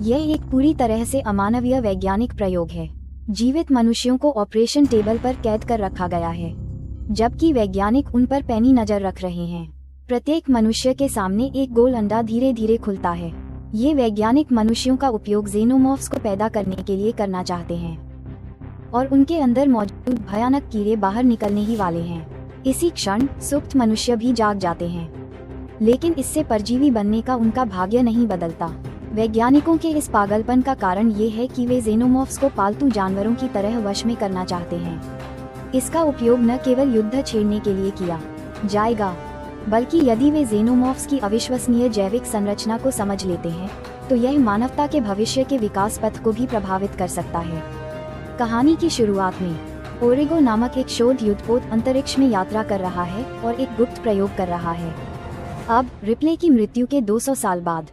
यह एक पूरी तरह से अमानवीय वैज्ञानिक प्रयोग है। जीवित मनुष्यों को ऑपरेशन टेबल पर कैद कर रखा गया है, जबकि वैज्ञानिक उन पर पैनी नजर रख रहे हैं। प्रत्येक मनुष्य के सामने एक गोल अंडा धीरे धीरे खुलता है। ये वैज्ञानिक मनुष्यों का उपयोग जेनोमॉर्फ्स को पैदा करने के लिए करना चाहते हैं, और उनके अंदर मौजूद भयानक कीड़े बाहर निकलने ही वाले हैं। इसी क्षण सुप्त मनुष्य भी जाग जाते हैं, लेकिन इससे परजीवी बनने का उनका भाग्य नहीं बदलता। वैज्ञानिकों के इस पागलपन का कारण ये है कि वे जेनोमॉर्फ्स को पालतू जानवरों की तरह वश में करना चाहते हैं। इसका उपयोग न केवल युद्ध छेड़ने के लिए किया जाएगा, बल्कि यदि वे जेनोमॉर्फ्स की अविश्वसनीय जैविक संरचना को समझ लेते हैं, तो यह मानवता के भविष्य के विकास पथ को भी प्रभावित कर सकता है। कहानी की शुरुआत में ओरेगो नामक एक शोध युद्धपोत अंतरिक्ष में यात्रा कर रहा है और एक गुप्त प्रयोग कर रहा है। अब रिप्ले की मृत्यु के 200 साल बाद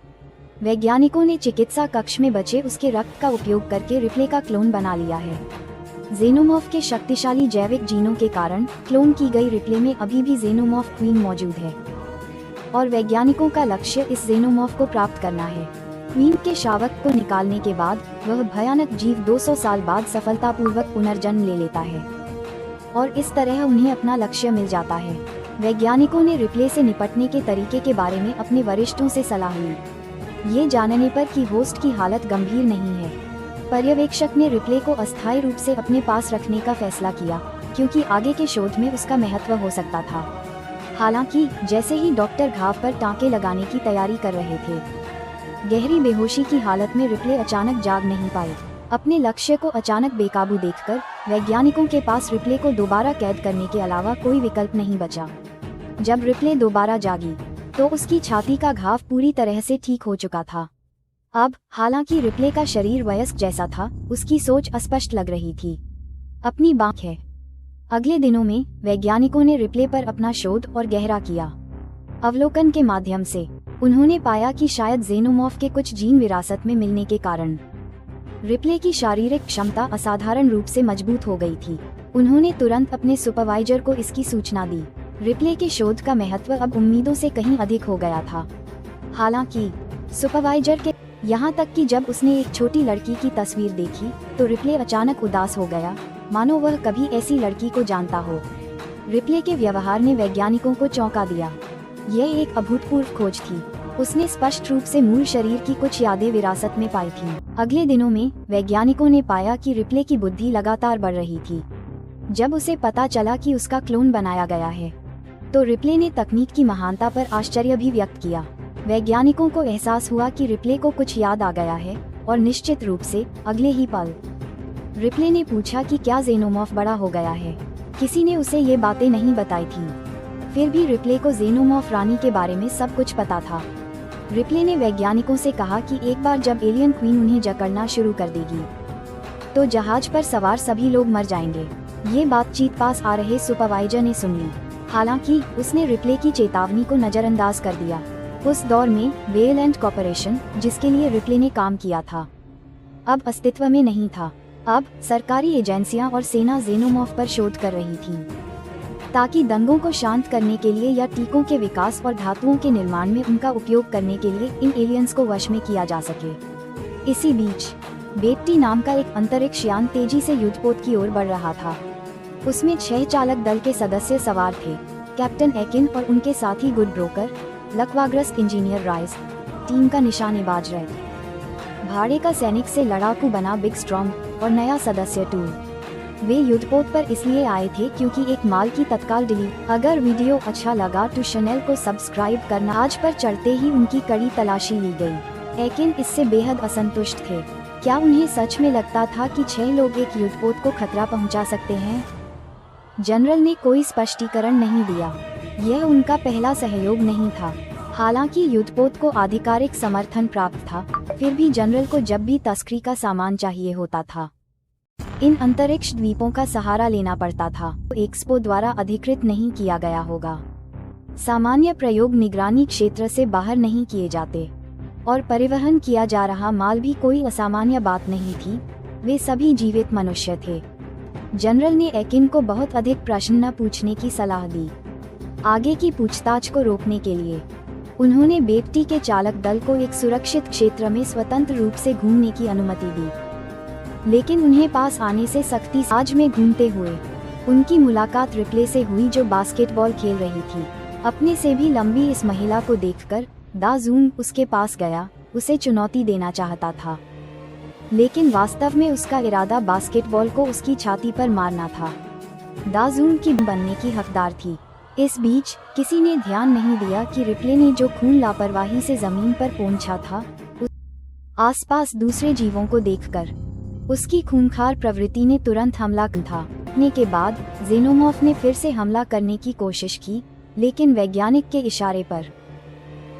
वैज्ञानिकों ने चिकित्सा कक्ष में बचे उसके रक्त का उपयोग करके रिप्ले का क्लोन बना लिया है। जेनोमॉर्फ के शक्तिशाली जैविक जीनों के कारण क्लोन की गई रिप्ले में अभी भी जेनोमॉर्फ क्वीन मौजूद है, और वैज्ञानिकों का लक्ष्य इस जेनोमॉर्फ को प्राप्त करना है। क्वीन के शावक को निकालने के बाद वह भयानक जीव 200 साल बाद सफलतापूर्वक पुनर्जन्म ले लेता है, और इस तरह उन्हें अपना लक्ष्य मिल जाता है। वैज्ञानिकों ने रिप्ले से निपटने के तरीके के बारे में अपने वरिष्ठों से सलाह ली, ये जानने पर कि होस्ट की हालत गंभीर नहीं है। पर्यवेक्षक ने रिप्ले को अस्थायी रूप से अपने पास रखने का फैसला किया, क्योंकि आगे के शोध में उसका महत्व हो सकता था। हालांकि जैसे ही डॉक्टर घाव पर टाँके लगाने की तैयारी कर रहे थे, गहरी बेहोशी की हालत में रिप्ले अचानक जाग नहीं पाए। अपने लक्ष्य को अचानक बेकाबू देखकर वैज्ञानिकों के पास रिप्ले को दोबारा कैद करने के अलावा कोई विकल्प नहीं बचा। जब रिप्ले दोबारा जागी तो उसकी छाती का घाव पूरी तरह से ठीक हो चुका था। अब हालांकि रिप्ले का शरीर वयस्क जैसा था, उसकी सोच अस्पष्ट लग रही थी। अपनी बात है। अगले दिनों में वैज्ञानिकों ने रिप्ले पर अपना शोध और गहरा किया। अवलोकन के माध्यम से उन्होंने पाया कि शायद जेनोमॉर्फ के कुछ जीन विरासत में मिलने के कारण रिप्ले की शारीरिक क्षमता असाधारण रूप से मजबूत हो गई थी। उन्होंने तुरंत अपने सुपरवाइजर को इसकी सूचना दी। रिप्ले के शोध का महत्व अब उम्मीदों से कहीं अधिक हो गया था। हालांकि सुपरवाइजर के यहाँ तक कि जब उसने एक छोटी लड़की की तस्वीर देखी तो रिप्ले अचानक उदास हो गया, मानो वह कभी ऐसी लड़की को जानता हो। रिप्ले के व्यवहार ने वैज्ञानिकों को चौंका दिया। यह एक अभूतपूर्व खोज थी। उसने स्पष्ट रूप से मूल शरीर की कुछ यादें विरासत में पाई थीं। अगले दिनों में वैज्ञानिकों ने पाया कि रिप्ले की बुद्धि लगातार बढ़ रही थी। जब उसे पता चला कि उसका क्लोन बनाया गया है, तो रिप्ले ने तकनीक की महानता पर आश्चर्य भी व्यक्त किया। वैज्ञानिकों को एहसास हुआ कि रिप्ले को कुछ याद आ गया है, और निश्चित रूप से अगले ही पल रिप्ले ने पूछा कि क्या जेनोमॉर्फ बड़ा हो गया है। किसी ने उसे ये बातें नहीं बताई थीं। फिर भी रिप्ले को जेनोमॉर्फ रानी के बारे में सब कुछ पता था। रिप्ले ने वैज्ञानिकों से कहा कि एक बार जब एलियन क्वीन उन्हें जकड़ना शुरू कर देगी, तो जहाज पर सवार सभी लोग मर जाएंगे। ये बातचीत पास आ रहे सुपरवाइजर ने सुन ली। हालांकि उसने रिप्ले की चेतावनी को नजरअंदाज कर दिया। उस दौर में वेलैंड कॉर्पोरेशन, जिसके लिए रिप्ले ने काम किया था, अब अस्तित्व में नहीं था। अब सरकारी एजेंसियां और सेना जेनोमॉर्फ पर शोध कर रही थीं, ताकि दंगों को शांत करने के लिए या टीकों के विकास और धातुओं के निर्माण में उनका उपयोग करने के लिए इन एलियंस को वश में किया जा सके। इसी बीच बेट्टी नाम का एक अंतरिक्ष यान तेजी से युद्धपोत की ओर बढ़ रहा था। उसमें 6 चालक दल के सदस्य सवार थे। कैप्टन एकिन और उनके साथी गुड ब्रोकर, लकवाग्रस्त इंजीनियर राइस, टीम का निशानेबाज रेड, भाड़े का सैनिक से लड़ाकू बना बिग स्ट्रॉन्ग, और नया सदस्य टूल। वे युद्धपोत पर इसलिए आए थे क्योंकि एक माल की तत्काल डिलीवरी। अगर वीडियो अच्छा लगा तो चैनल को सब्सक्राइब करना। आज पर चढ़ते ही उनकी कड़ी तलाशी ली गई। एकिन इससे बेहद असंतुष्ट थे। क्या उन्हें सच में लगता था कि 6 लोग एक युद्धपोत को खतरा पहुंचा सकते हैं? जनरल ने कोई स्पष्टीकरण नहीं दिया। यह उनका पहला सहयोग नहीं था। हालांकि युद्धपोत को आधिकारिक समर्थन प्राप्त था, फिर भी जनरल को जब भी तस्करी का सामान चाहिए होता था, इन अंतरिक्ष द्वीपों का सहारा लेना पड़ता था। एक्सपो द्वारा अधिकृत नहीं किया गया होगा। सामान्य प्रयोग निगरानी क्षेत्र से बाहर नहीं किए जाते, और परिवहन किया जा रहा माल भी कोई असामान्य बात नहीं थी। वे सभी जीवित मनुष्य थे। जनरल ने एकिन को बहुत अधिक प्रश्न न पूछने की सलाह दी, आगे की पूछताछ को रोकने के लिए। उन्होंने बेपटी के चालक दल को एक सुरक्षित क्षेत्र में स्वतंत्र रूप से घूमने की अनुमति दी, लेकिन उन्हें पास आने से सख्ती आज में घूमते हुए उनकी मुलाकात रिप्ले से हुई, जो बास्केटबॉल खेल रही थी। अपने से भी लंबी इस महिला को देखकर दा जून उसके पास गया, उसे चुनौती देना चाहता था, लेकिन वास्तव में उसका इरादा बास्केटबॉल को उसकी छाती पर मारना था। दा जून की बनने की हकदार थी। इस बीच किसी ने ध्यान नहीं दिया कि रिप्ले ने जो खून लापरवाही से जमीन पर पोंछा था, आसपास दूसरे जीवों को देखकर उसकी खूंखार प्रवृत्ति ने तुरंत हमला था। के बाद जेनोमॉर्फ ने फिर से हमला करने की कोशिश की, लेकिन वैज्ञानिक के इशारे पर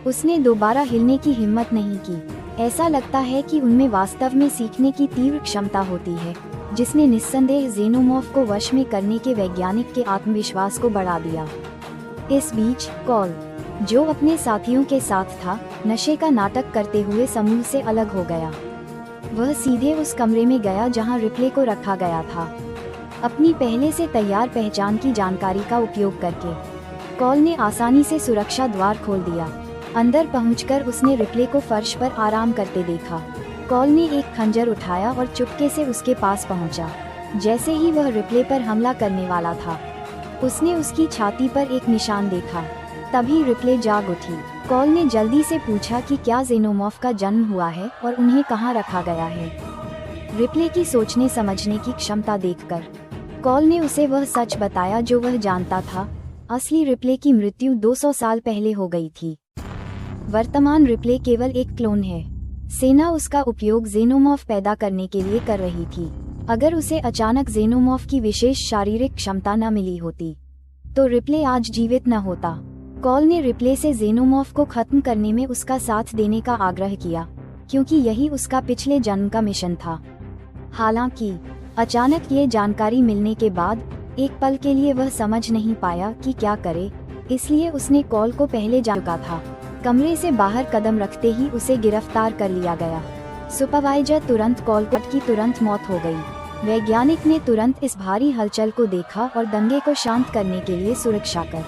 उसने दोबारा हिलने की हिम्मत नहीं की। ऐसा लगता है कि उनमें वास्तव में सीखने की तीव्र क्षमता होती है, जिसने निस्संदेह जेनोमॉर्फ को वश में करने के वैज्ञानिक के आत्मविश्वास को बढ़ा दिया। इस बीच कॉल, जो अपने साथियों के साथ था, नशे का नाटक करते हुए समूह से अलग हो गया। वह सीधे उस कमरे में गया जहां रिप्ले को रखा गया था। अपनी पहले से तैयार पहचान की जानकारी का उपयोग करके कॉल ने आसानी से सुरक्षा द्वार खोल दिया। अंदर पहुंचकर उसने रिप्ले को फर्श पर आराम करते देखा। कॉल ने एक खंजर उठाया और चुपके से उसके पास पहुंचा। जैसे ही वह रिप्ले पर हमला करने वाला था, उसने उसकी छाती पर एक निशान देखा। तभी रिप्ले जाग उठी। कॉल ने जल्दी से पूछा कि क्या जेनोमॉर्फ का जन्म हुआ है और उन्हें कहाँ रखा गया है। रिप्ले की सोचने समझने की क्षमता देखकर कॉल ने उसे वह सच बताया जो वह जानता था। असली रिप्ले की मृत्यु 200 साल पहले हो गई थी। वर्तमान रिप्ले केवल एक क्लोन है। सेना उसका उपयोग जेनोमॉर्फ पैदा करने के लिए कर रही थी। अगर उसे अचानक जेनोमॉर्फ की विशेष शारीरिक क्षमता न मिली होती, तो रिप्ले आज जीवित न होता। कॉल ने रिप्ले से जेनोमॉर्फ को खत्म करने में उसका साथ देने का आग्रह किया, क्योंकि यही उसका पिछले जन्म का मिशन था। हालांकि अचानक ये जानकारी मिलने के बाद एक पल के लिए वह समझ नहीं पाया कि क्या करे, इसलिए उसने कॉल को पहले जान चुका था। कमरे से बाहर कदम रखते ही उसे गिरफ्तार कर लिया गया। सुपरवाइजर तुरंत कॉल की तुरंत मौत हो गई। वैज्ञानिक ने तुरंत इस भारी हलचल को देखा और दंगे को शांत करने के लिए सुरक्षा कर